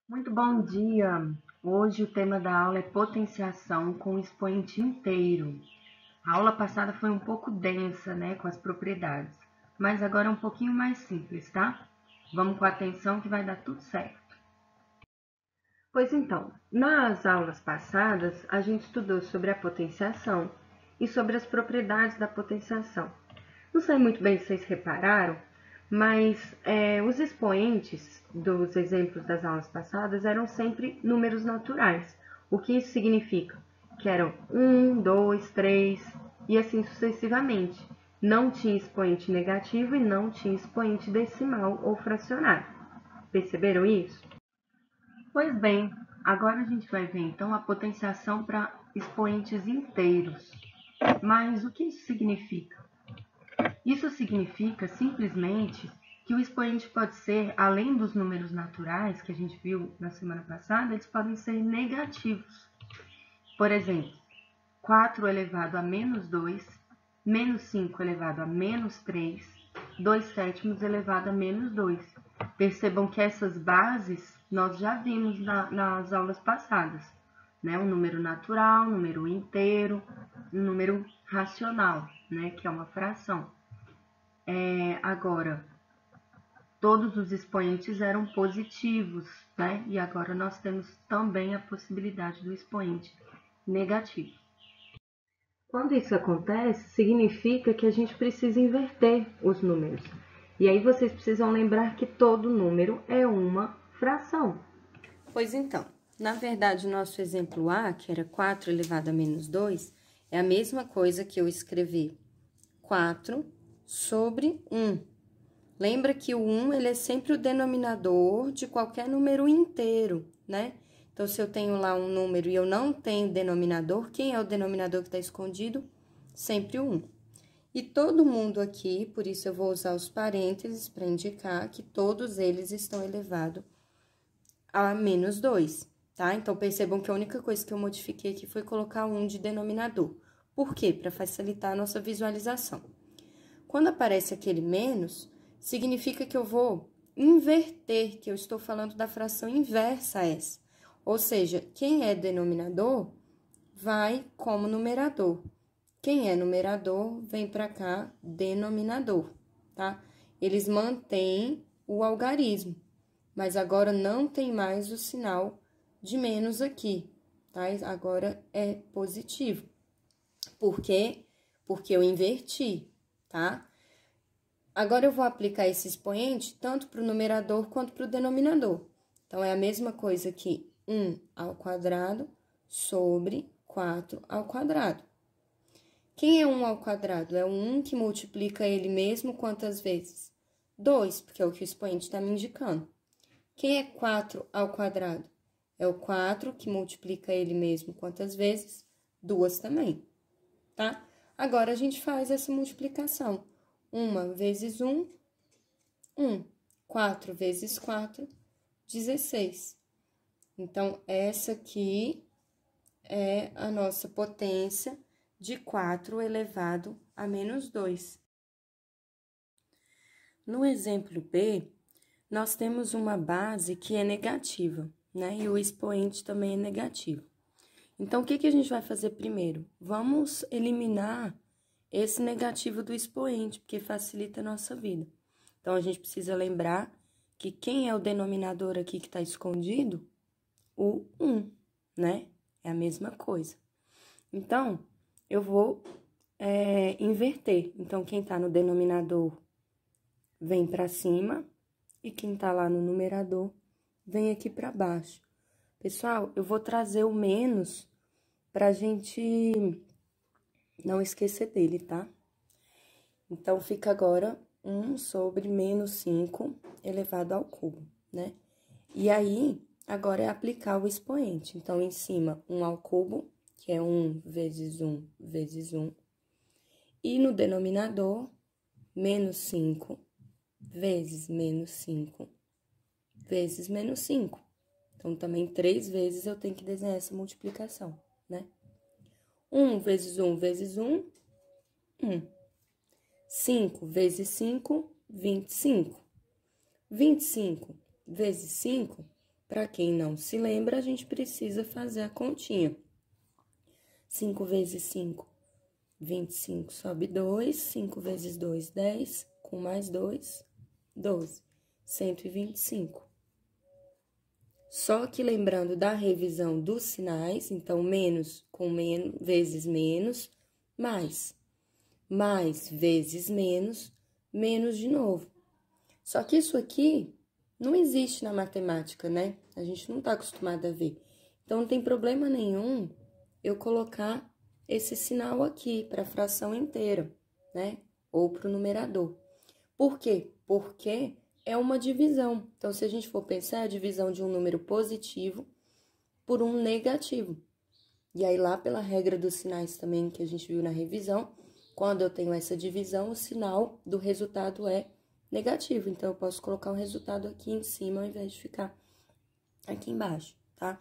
Muito bom dia! Hoje o tema da aula é potenciação com expoente inteiro. A aula passada foi um pouco densa, né, com as propriedades, mas agora é um pouquinho mais simples, tá? Vamos com atenção que vai dar tudo certo. Pois então, nas aulas passadas, a gente estudou sobre a potenciação e sobre as propriedades da potenciação. Não sei muito bem se vocês repararam, mas os expoentes dos exemplos das aulas passadas eram sempre números naturais. O que isso significa? Que eram 1, 2, 3 e assim sucessivamente. Não tinha expoente negativo e não tinha expoente decimal ou fracionário. Perceberam isso? Pois bem, agora a gente vai ver então a potenciação para expoentes inteiros. Mas o que isso significa? Isso significa simplesmente que o expoente pode ser, além dos números naturais que a gente viu na semana passada, eles podem ser negativos. Por exemplo, 4 elevado a menos 2, menos 5 elevado a menos 3, 2 sétimos elevado a menos 2. Percebam que essas bases nós já vimos nas aulas passadas, né? Um número natural, um número inteiro, um número racional, né? Que é uma fração. Agora, todos os expoentes eram positivos, né? E agora nós temos também a possibilidade do expoente negativo. Quando isso acontece, significa que a gente precisa inverter os números. E aí vocês precisam lembrar que todo número é uma fração. Pois então, na verdade, o nosso exemplo A, que era 4 elevado a menos 2, é a mesma coisa que eu escrever 4 sobre 1. Lembra que o 1, ele é sempre o denominador de qualquer número inteiro, né? Então, se eu tenho lá um número e eu não tenho denominador, quem é o denominador que está escondido? Sempre o 1. E todo mundo aqui, por isso eu vou usar os parênteses para indicar que todos eles estão elevados a menos 2, tá? Então, percebam que a única coisa que eu modifiquei aqui foi colocar 1 de denominador. Por quê? Para facilitar a nossa visualização. Quando aparece aquele menos, significa que eu vou inverter, que eu estou falando da fração inversa a essa. Ou seja, quem é denominador vai como numerador. Quem é numerador vem para cá denominador, tá? Eles mantêm o algarismo, mas agora não tem mais o sinal de menos aqui, tá? Agora é positivo. Por quê? Porque eu inverti, tá? Agora, eu vou aplicar esse expoente tanto para o numerador quanto para o denominador. Então, é a mesma coisa que 1 ao quadrado sobre 4 ao quadrado. Quem é 1 ao quadrado? É o 1 que multiplica ele mesmo quantas vezes? 2, porque é o que o expoente está me indicando. Quem é 4 ao quadrado? É o 4 que multiplica ele mesmo quantas vezes? 2 também, tá? Agora, a gente faz essa multiplicação. 1 vezes 1, 1. 4 vezes 4, 16. Então, essa aqui é a nossa potência de 4 elevado a menos 2. No exemplo B, nós temos uma base que é negativa, né? E o expoente também é negativo. Então, o que a gente vai fazer primeiro? Vamos eliminar esse negativo do expoente, porque facilita a nossa vida. Então, a gente precisa lembrar que quem é o denominador aqui que está escondido? O 1, né? É a mesma coisa. Então, eu vou inverter. Então, quem está no denominador vem para cima e quem está lá no numerador vem aqui para baixo. Pessoal, eu vou trazer o menos para a gente não esquecer dele, tá? Então, fica agora 1 sobre menos 5 elevado ao cubo, né? E aí, agora é aplicar o expoente. Então, em cima, 1 ao cubo, que é 1 vezes 1 vezes 1. E no denominador, menos 5 vezes menos 5 vezes menos 5. Então, também 3 vezes eu tenho que desenhar essa multiplicação, né? 1 vezes 1 vezes 1, 1. 5 vezes 5, 25. 25 vezes 5, Para quem não se lembra, a gente precisa fazer a continha. 5 vezes 5, 25, sobe 2. 5 vezes 2, 10. Com mais 2, 12. 125. Só que lembrando da revisão dos sinais, então, menos com menos, vezes menos, mais. Mais vezes menos, menos de novo. Só que isso aqui não existe na matemática, né? A gente não está acostumado a ver. Então, não tem problema nenhum eu colocar esse sinal aqui para a fração inteira, né? Ou para o numerador. Por quê? Porque é uma divisão. Então, se a gente for pensar, é a divisão de um número positivo por um negativo. E aí, lá pela regra dos sinais também, que a gente viu na revisão, quando eu tenho essa divisão, o sinal do resultado é negativo. Então, eu posso colocar o resultado aqui em cima, ao invés de ficar aqui embaixo, tá?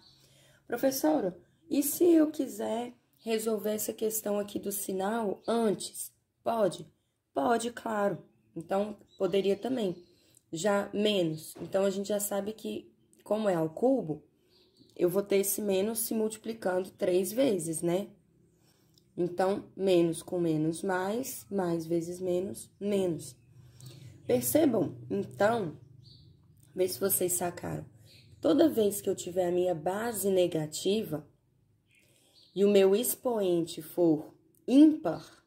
Professora, e se eu quiser resolver essa questão aqui do sinal antes? Pode? Pode, claro. Então, poderia também. Já menos. Então, a gente já sabe que, como é ao cubo, eu vou ter esse menos se multiplicando 3 vezes, né? Então, menos com menos, mais vezes menos, menos. Percebam, então, vê se vocês sacaram. Toda vez que eu tiver a minha base negativa e o meu expoente for ímpar,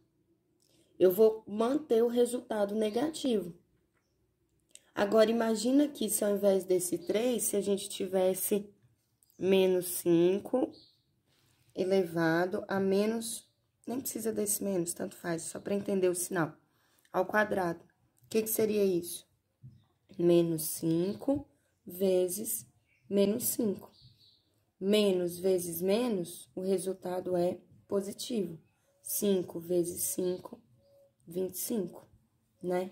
eu vou manter o resultado negativo. Agora, imagina que se ao invés desse 3, se a gente tivesse menos 5 elevado a menos... Nem precisa desse menos, tanto faz, só para entender o sinal. Ao quadrado. O que seria isso? Menos 5 vezes menos 5. Menos vezes menos, o resultado é positivo. 5 vezes 5, 25, né?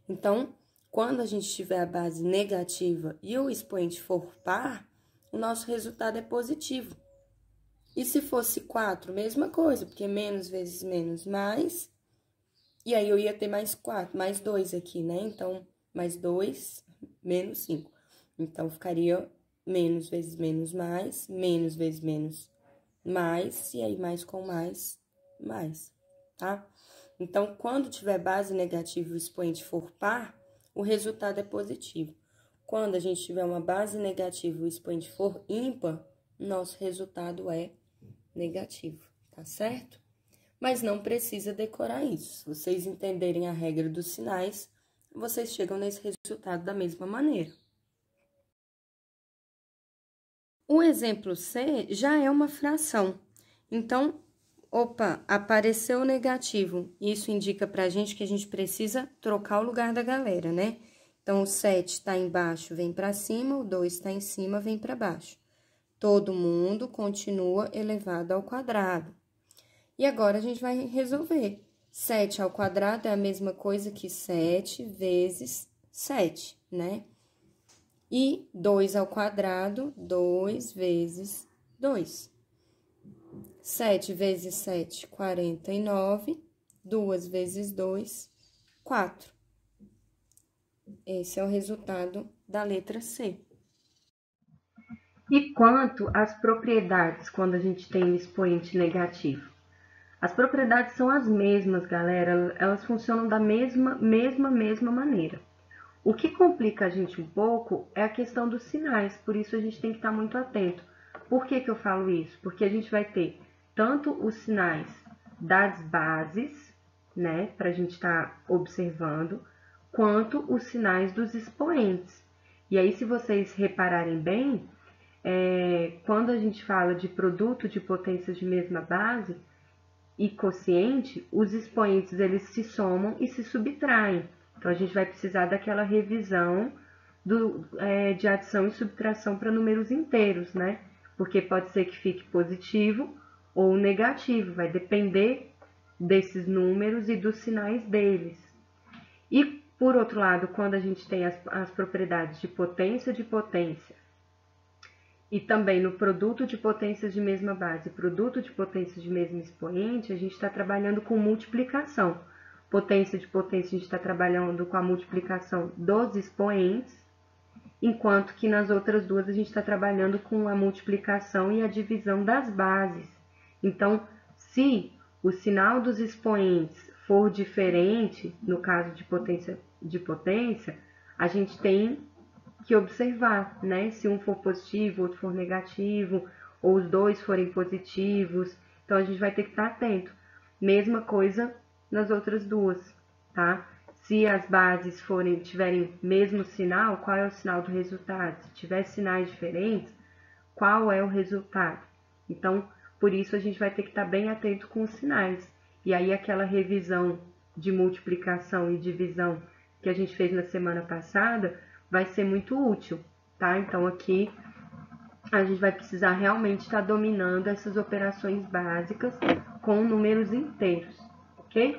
Então, quando a gente tiver a base negativa e o expoente for par, o nosso resultado é positivo. E se fosse 4, mesma coisa, porque menos vezes menos, mais. E aí, eu ia ter mais 4, mais 2 aqui, né? Então, mais 2, menos 5. Então, ficaria menos vezes menos, mais. Menos vezes menos, mais. E aí, mais com mais, tá? Então, quando tiver base negativa e o expoente for par, o resultado é positivo. Quando a gente tiver uma base negativa e o expoente for ímpar, nosso resultado é negativo, tá certo? Mas não precisa decorar isso. Se vocês entenderem a regra dos sinais, vocês chegam nesse resultado da mesma maneira. O exemplo C já é uma fração. Então, opa, apareceu o negativo. Isso indica pra gente que a gente precisa trocar o lugar da galera, né? Então, o 7 está embaixo, vem para cima, o 2 está em cima, vem para baixo. Todo mundo continua elevado ao quadrado. E agora, a gente vai resolver. 7 ao quadrado é a mesma coisa que 7 vezes 7, né? E 2 ao quadrado, 2 vezes 2. 7 vezes 7, 49. 2 vezes 2, 4. Esse é o resultado da letra C. E quanto às propriedades quando a gente tem um expoente negativo? As propriedades são as mesmas, galera, elas funcionam da mesma maneira. O que complica a gente um pouco é a questão dos sinais, por isso a gente tem que estar muito atento. Por que eu falo isso? Porque a gente vai ter tanto os sinais das bases, né, para a gente estar observando, quanto os sinais dos expoentes. E aí, se vocês repararem bem, quando a gente fala de produto de potências de mesma base e quociente, os expoentes eles se somam e se subtraem. Então, a gente vai precisar daquela revisão de adição e subtração para números inteiros, né? Porque pode ser que fique positivo ou negativo, vai depender desses números e dos sinais deles. E, por outro lado, quando a gente tem as propriedades de potência e também no produto de potências de mesma base, produto de potências de mesmo expoente, a gente está trabalhando com multiplicação. Potência de potência, a gente está trabalhando com a multiplicação dos expoentes. enquanto que nas outras duas a gente está trabalhando com a multiplicação e a divisão das bases. Então, se o sinal dos expoentes for diferente, no caso de potência, a gente tem que observar, né? Se um for positivo, outro for negativo, ou os dois forem positivos. Então, a gente vai ter que estar atento. Mesma coisa nas outras duas, tá? Se as bases tiverem mesmo sinal, qual é o sinal do resultado? Se tiver sinais diferentes, qual é o resultado? Então, por isso a gente vai ter que estar bem atento com os sinais. E aí aquela revisão de multiplicação e divisão que a gente fez na semana passada vai ser muito útil, tá? Então aqui a gente vai precisar realmente estar dominando essas operações básicas com números inteiros, ok?